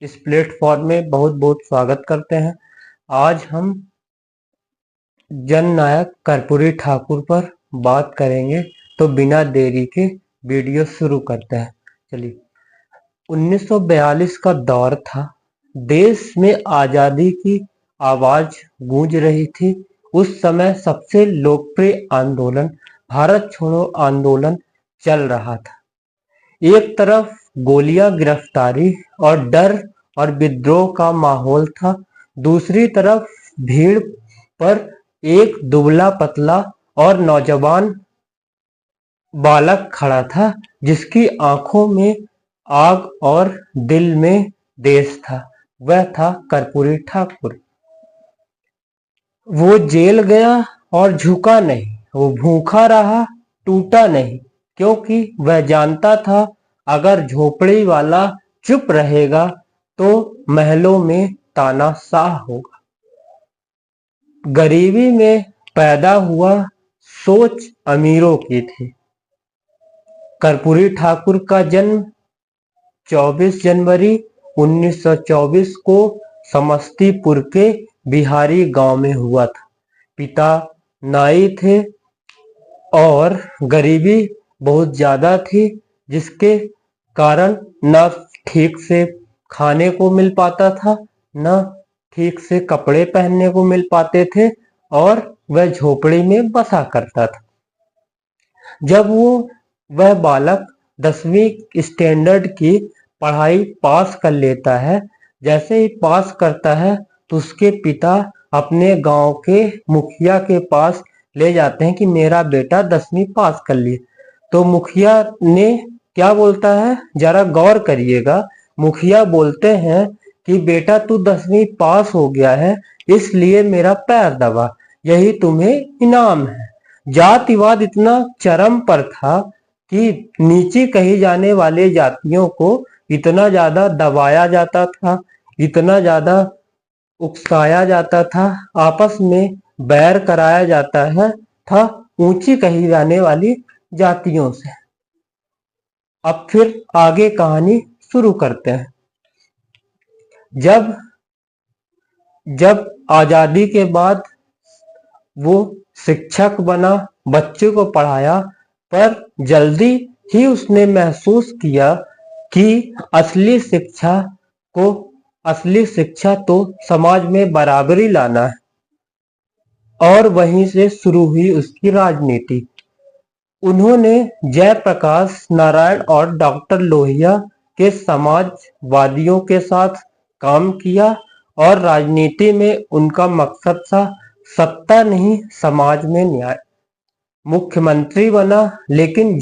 इस प्लेटफॉर्म में बहुत बहुत स्वागत करते हैं। आज हम जननायक कर्पूरी ठाकुर पर बात करेंगे, तो बिना देरी के वीडियो शुरू करते हैं। चलिए, 1942 का दौर था। देश में आज़ादी की आवाज गूंज रही थी। उस समय सबसे लोकप्रिय आंदोलन भारत छोड़ो आंदोलन चल रहा था। एक तरफ गोलियां, गिरफ्तारी और डर और विद्रोह का माहौल था। दूसरी तरफ भीड़ पर एक दुबला पतला और नौजवान बालक खड़ा था, जिसकी आंखों में आग और दिल में देश था। वह था कर्पूरी ठाकुर। वो जेल गया और झुका नहीं। वो भूखा रहा, टूटा नहीं, क्योंकि वह जानता था अगर झोपड़ी वाला चुप रहेगा तो महलों में तानाशाह होगा। गरीबी में पैदा हुआ सोच अमीरों की थी। कर्पूरी ठाकुर का जन्म 24 जनवरी 1924 को समस्तीपुर के बिहारी गांव में हुआ था। पिता नाई थे और गरीबी बहुत ज्यादा थी, जिसके कारण न ठीक से खाने को मिल पाता था, न ठीक से कपड़े पहनने को मिल पाते थे, और वह झोपड़ी में बसा करता था। जब वह बालक 10वीं स्टैंडर्ड की पढ़ाई पास कर लेता है, जैसे ही पास करता है तो उसके पिता अपने गांव के मुखिया के पास ले जाते हैं कि मेरा बेटा 10वीं पास कर लिए। तो मुखिया ने क्या बोलता है, जरा गौर करिएगा। मुखिया बोलते हैं कि बेटा तू 10वीं पास हो गया है, इसलिए मेरा पैर दबा, यही तुम्हें इनाम है। जातिवाद इतना चरम पर था कि नीचे कही जाने वाले जातियों को इतना ज्यादा दबाया जाता था, इतना ज्यादा उकसाया जाता था, आपस में बैर कराया जाता था ऊंची कही जाने वाली जातियों से। अब फिर आगे कहानी शुरू करते हैं। जब आजादी के बाद वो शिक्षक बना, बच्चों को पढ़ाया, पर जल्दी ही उसने महसूस किया कि असली शिक्षा तो समाज में बराबरी लाना है। और वहीं से शुरू हुई उसकी राजनीति। उन्होंने जयप्रकाश नारायण और डॉक्टर लोहिया के समाजवादियों के साथ काम किया, और राजनीति में उनका मकसद था सत्ता नहीं, समाज में न्याय। मुख्यमंत्री बना, लेकिन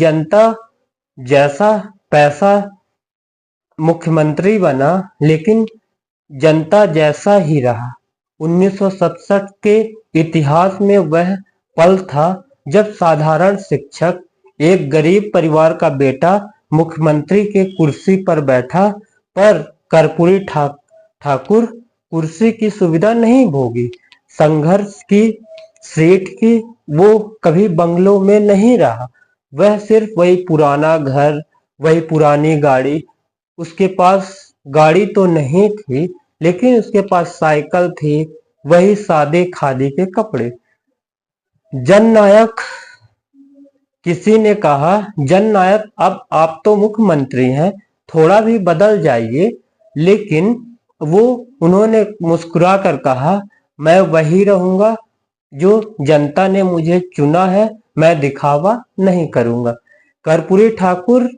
जनता जैसा ही रहा। 1967 के इतिहास में वह पल था जब साधारण शिक्षक, एक गरीब परिवार का बेटा, मुख्यमंत्री के कुर्सी पर बैठा। पर कर्पूरी ठाकुर कुर्सी की सुविधा नहीं भोगी, संघर्ष की सीट की। वो कभी बंगलों में नहीं रहा। वह सिर्फ वही पुराना घर, वही पुरानी गाड़ी। उसके पास गाड़ी तो नहीं थी, लेकिन उसके पास साइकिल थी, वही सादे खादी के कपड़े। जननायक, किसी ने कहा, जननायक अब आप तो मुख्यमंत्री हैं, थोड़ा भी बदल जाइए। लेकिन उन्होंने मुस्कुरा कर कहा, मैं वही रहूंगा जो जनता ने मुझे चुना है, मैं दिखावा नहीं करूंगा। कर्पूरी ठाकुर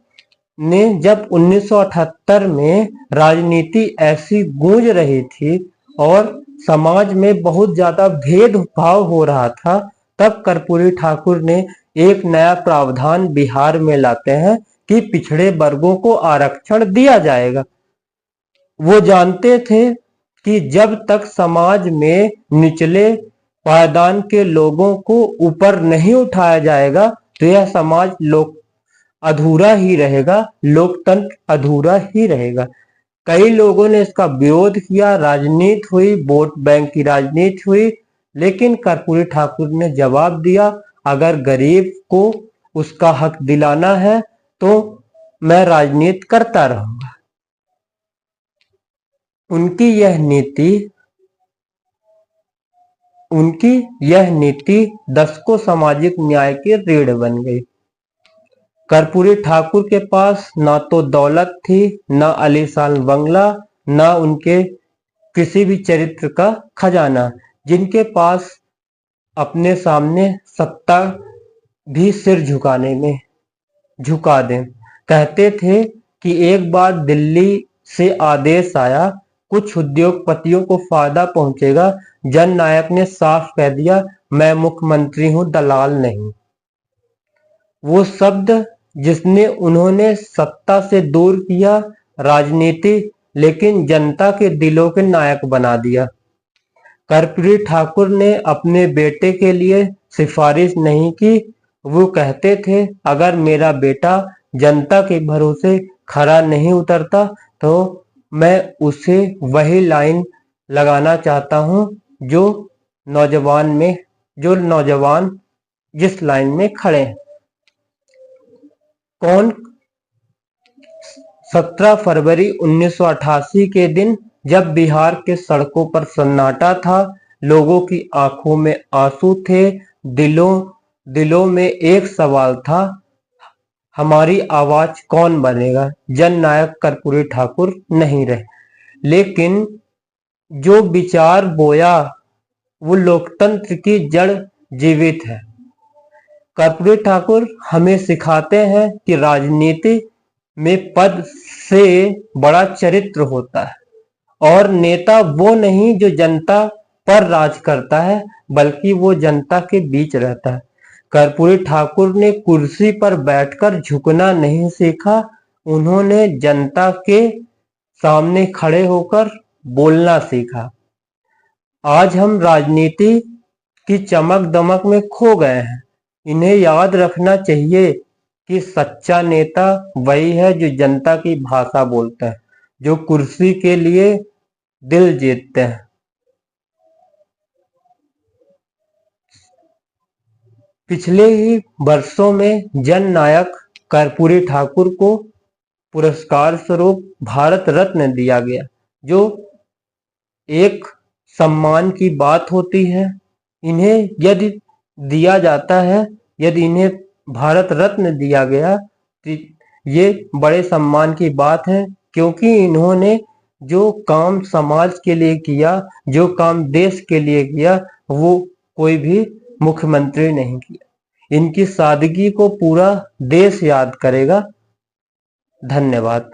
ने जब 1978 में राजनीति ऐसी गूंज रही थी और समाज में बहुत ज्यादा भेदभाव हो रहा था, तब कर्पूरी ठाकुर ने एक नया प्रावधान बिहार में लाते हैं कि पिछड़े वर्गों को आरक्षण दिया जाएगा। वो जानते थे कि जब तक समाज में निचले पायदान के लोगों को ऊपर नहीं उठाया जाएगा, तो यह समाज अधूरा ही रहेगा, लोकतंत्र अधूरा ही रहेगा। कई लोगों ने इसका विरोध किया, राजनीति हुई, वोट बैंक की राजनीति हुई, लेकिन कर्पूरी ठाकुर ने जवाब दिया, अगर गरीब को उसका हक दिलाना है तो मैं राजनीति करता रहूंगा। उनकी यह नीति दशकों सामाजिक न्याय की रीढ़ बन गई। कर्पूरी ठाकुर के पास न तो दौलत थी, न आलीशान बंगला, न उनके किसी भी चरित्र का खजाना, जिनके पास अपने सामने सत्ता भी सिर झुका दें। कहते थे कि एक बार दिल्ली से आदेश आया, कुछ उद्योगपतियों को फायदा पहुंचेगा। जननायक ने साफ कह दिया, मैं मुख्यमंत्री हूं, दलाल नहीं। वो शब्द जिसने उन्होंने सत्ता से दूर किया राजनीति, लेकिन जनता के दिलों के नायक बना दिया। कर्पूरी ठाकुर ने अपने बेटे के लिए सिफारिश नहीं की। वो कहते थे, अगर मेरा बेटा जनता के भरोसे खरा नहीं उतरता तो मैं उसे वही लाइन लगाना चाहता हूं जो नौजवान जिस लाइन में खड़े हैं। कौन? 17 फरवरी 1988 के दिन, जब बिहार के सड़कों पर सन्नाटा था, लोगों की आंखों में आंसू थे, दिलों में एक सवाल था, हमारी आवाज कौन बनेगा? जननायक कर्पूरी ठाकुर नहीं रहे, लेकिन जो विचार बोया वो लोकतंत्र की जड़ जीवित है। कर्पूरी ठाकुर हमें सिखाते हैं कि राजनीति में पद से बड़ा चरित्र होता है, और नेता वो नहीं जो जनता पर राज करता है, बल्कि वो जनता के बीच रहता है। कर्पूरी ठाकुर ने कुर्सी पर बैठकर झुकना नहीं सीखा, उन्होंने जनता के सामने खड़े होकर बोलना सीखा। आज हम राजनीति की चमक दमक में खो गए हैं। इन्हें याद रखना चाहिए कि सच्चा नेता वही है जो जनता की भाषा बोलता है, जो कुर्सी के लिए दिल जीतते हैं। पिछले ही वर्षों में जननायक कर्पूरी ठाकुर को पुरस्कार स्वरूप भारत रत्न दिया गया, जो एक सम्मान की बात होती है। इन्हें यदि दिया जाता है, यदि इन्हें भारत रत्न दिया गया तो ये बड़े सम्मान की बात है, क्योंकि इन्होंने जो काम समाज के लिए किया, जो काम देश के लिए किया, वो कोई भी मुख्यमंत्री नहीं किया। इनकी सादगी को पूरा देश याद करेगा। धन्यवाद।